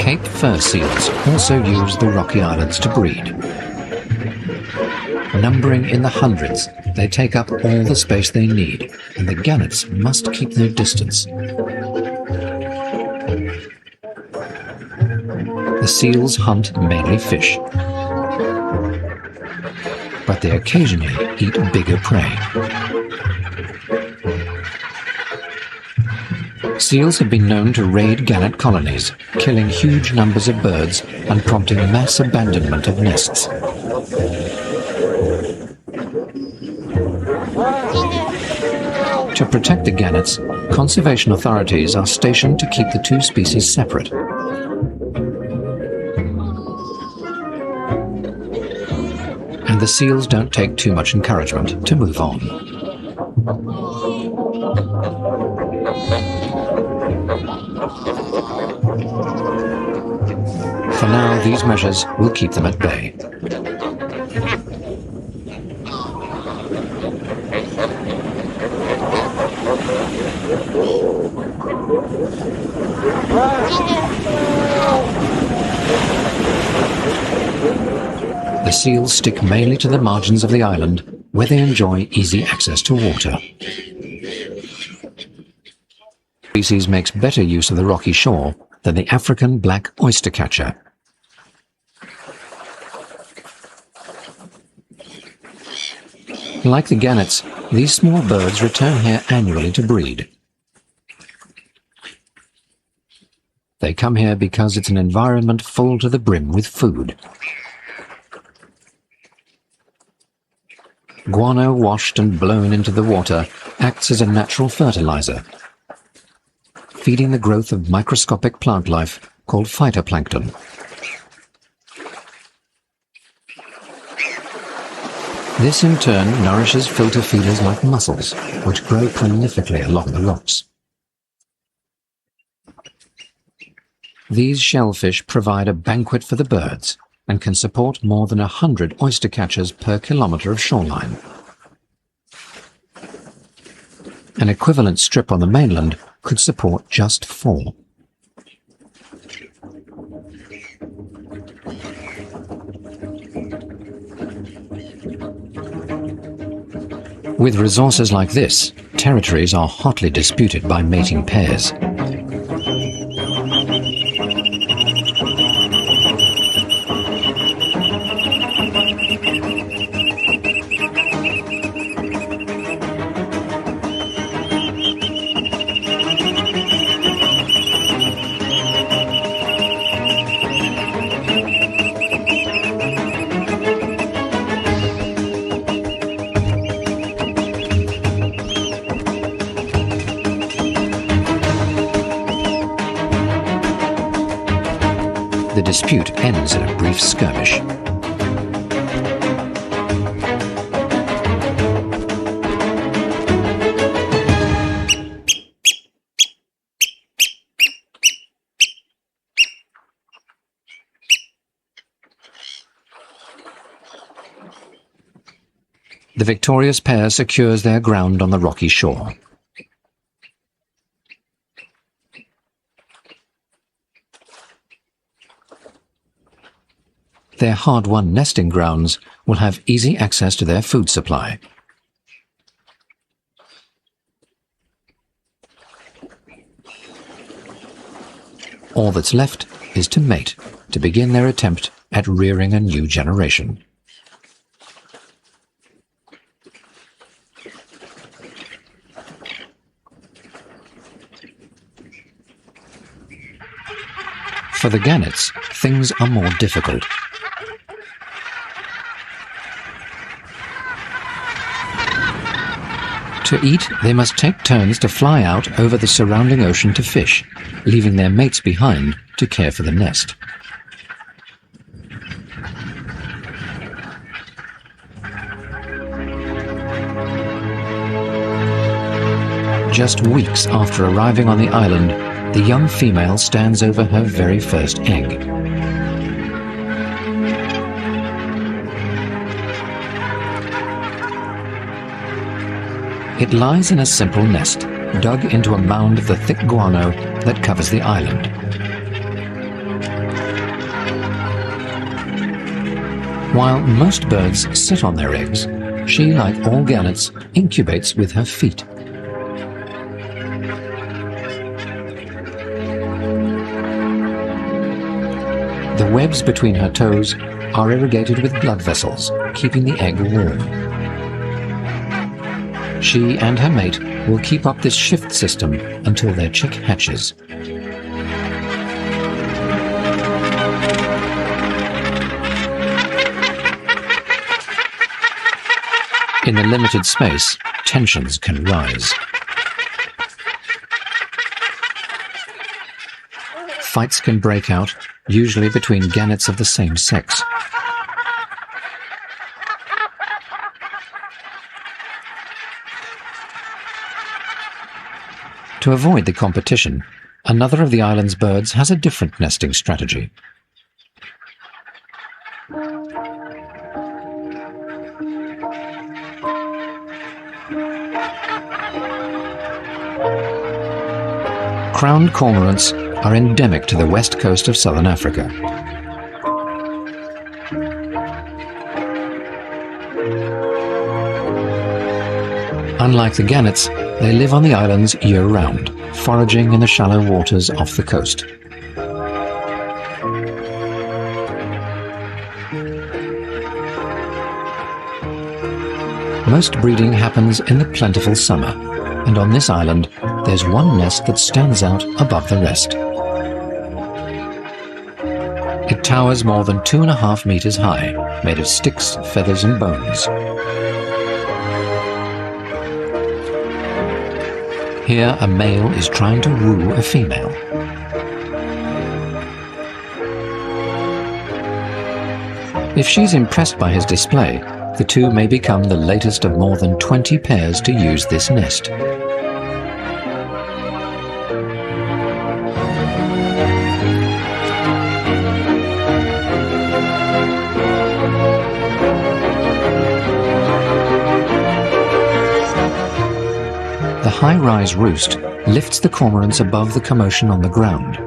Cape fur seals also use the rocky islands to breed. Numbering in the hundreds, they take up all the space they need, and the gannets must keep their distance. The seals hunt mainly fish, but they occasionally eat bigger prey. Seals have been known to raid gannet colonies, killing huge numbers of birds and prompting mass abandonment of nests. To protect the gannets, conservation authorities are stationed to keep the two species separate. And the seals don't take too much encouragement to move on. For now, these measures will keep them at bay. The seals stick mainly to the margins of the island, where they enjoy easy access to water. The species makes better use of the rocky shore than the African black oystercatcher. Like the gannets, these small birds return here annually to breed. They come here because it's an environment full to the brim with food. Guano washed and blown into the water acts as a natural fertilizer, feeding the growth of microscopic plant life called phytoplankton. This in turn nourishes filter feeders like mussels, which grow prolifically along the rocks. These shellfish provide a banquet for the birds and can support more than 100 oyster catchers per kilometre of shoreline. An equivalent strip on the mainland could support just 4. With resources like this, territories are hotly disputed by mating pairs. The dispute ends in a brief skirmish. The victorious pair secures their ground on the rocky shore. Their hard-won nesting grounds will have easy access to their food supply. All that's left is to mate, to begin their attempt at rearing a new generation. For the gannets, things are more difficult. To eat, they must take turns to fly out over the surrounding ocean to fish, leaving their mates behind to care for the nest. Just weeks after arriving on the island, the young female stands over her very first egg. It lies in a simple nest, dug into a mound of the thick guano that covers the island. While most birds sit on their eggs, she, like all gannets, incubates with her feet. The webs between her toes are irrigated with blood vessels, keeping the egg warm. She and her mate will keep up this shift system until their chick hatches. In the limited space, tensions can rise. Fights can break out, usually between gannets of the same sex. To avoid the competition, another of the island's birds has a different nesting strategy. Crowned cormorants are endemic to the west coast of southern Africa. Unlike the gannets, they live on the islands year-round, foraging in the shallow waters off the coast. Most breeding happens in the plentiful summer, and on this island there's one nest that stands out above the rest. It towers more than 2.5 meters high, made of sticks, feathers and bones. Here a male is trying to woo a female. If she's impressed by his display, the two may become the latest of more than 20 pairs to use this nest. The high-rise roost lifts the cormorants above the commotion on the ground.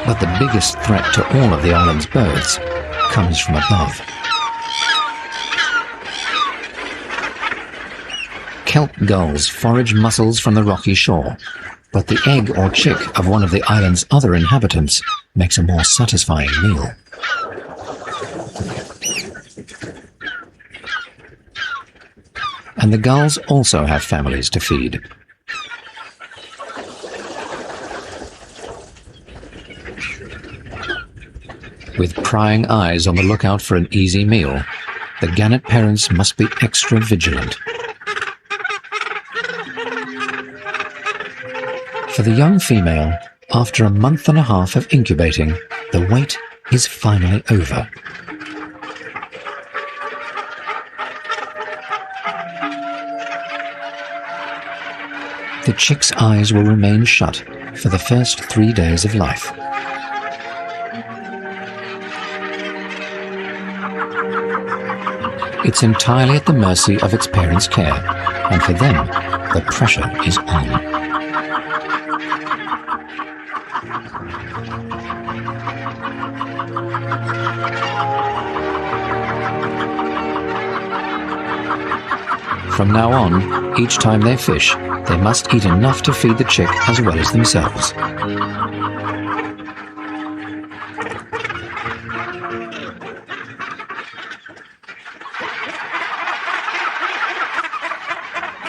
But the biggest threat to all of the island's birds comes from above. Kelp gulls forage mussels from the rocky shore, but the egg or chick of one of the island's other inhabitants makes a more satisfying meal. And the gulls also have families to feed. With prying eyes on the lookout for an easy meal, the gannet parents must be extra vigilant. For the young female, after 1.5 months of incubating, the wait is finally over. The chick's eyes will remain shut for the first 3 days of life. It's entirely at the mercy of its parents' care, and for them, the pressure is on. From now on, each time they fish, they must eat enough to feed the chick as well as themselves.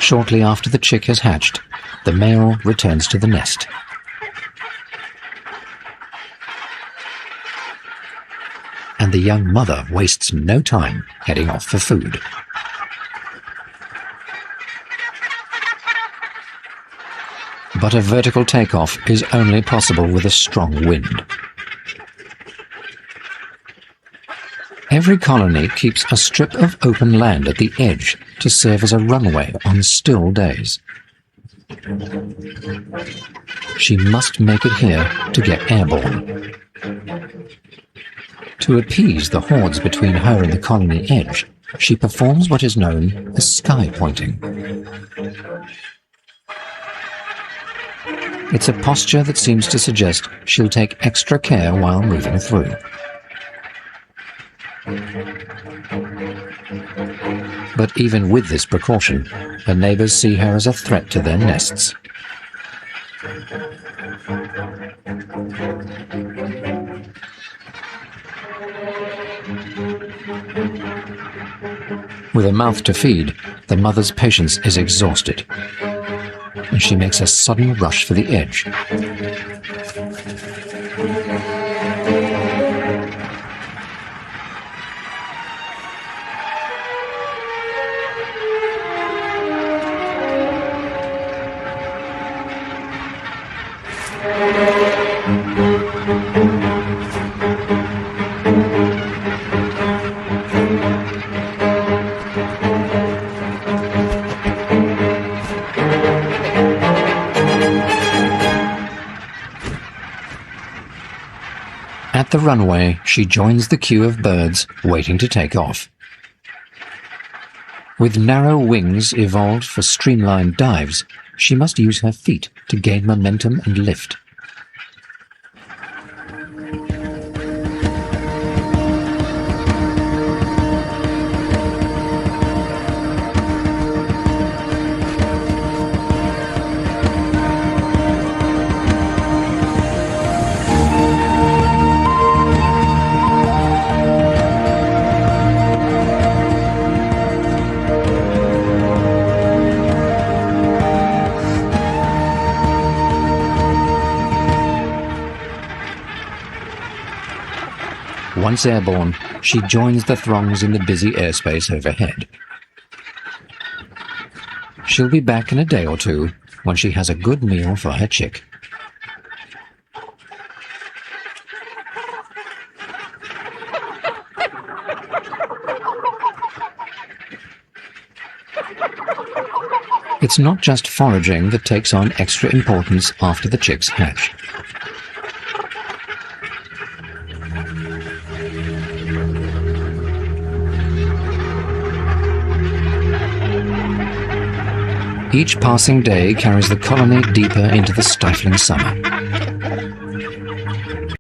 Shortly after the chick has hatched, the male returns to the nest. And the young mother wastes no time heading off for food. But a vertical takeoff is only possible with a strong wind. Every colony keeps a strip of open land at the edge to serve as a runway on still days. She must make it here to get airborne. To To appease the hordes between her and the colony edge, she performs what is known as sky pointing. It's a posture that seems to suggest she'll take extra care while moving through. But even with this precaution, her neighbors see her as a threat to their nests. With a mouth to feed, the mother's patience is exhausted, and she makes a sudden rush for the edge. At the runway, she joins the queue of birds waiting to take off. With narrow wings evolved for streamlined dives, she must use her feet to gain momentum and lift. Once airborne, she joins the throngs in the busy airspace overhead. She'll be back in a day or two when she has a good meal for her chick. It's not just foraging that takes on extra importance after the chicks hatch. Each passing day carries the colony deeper into the stifling summer.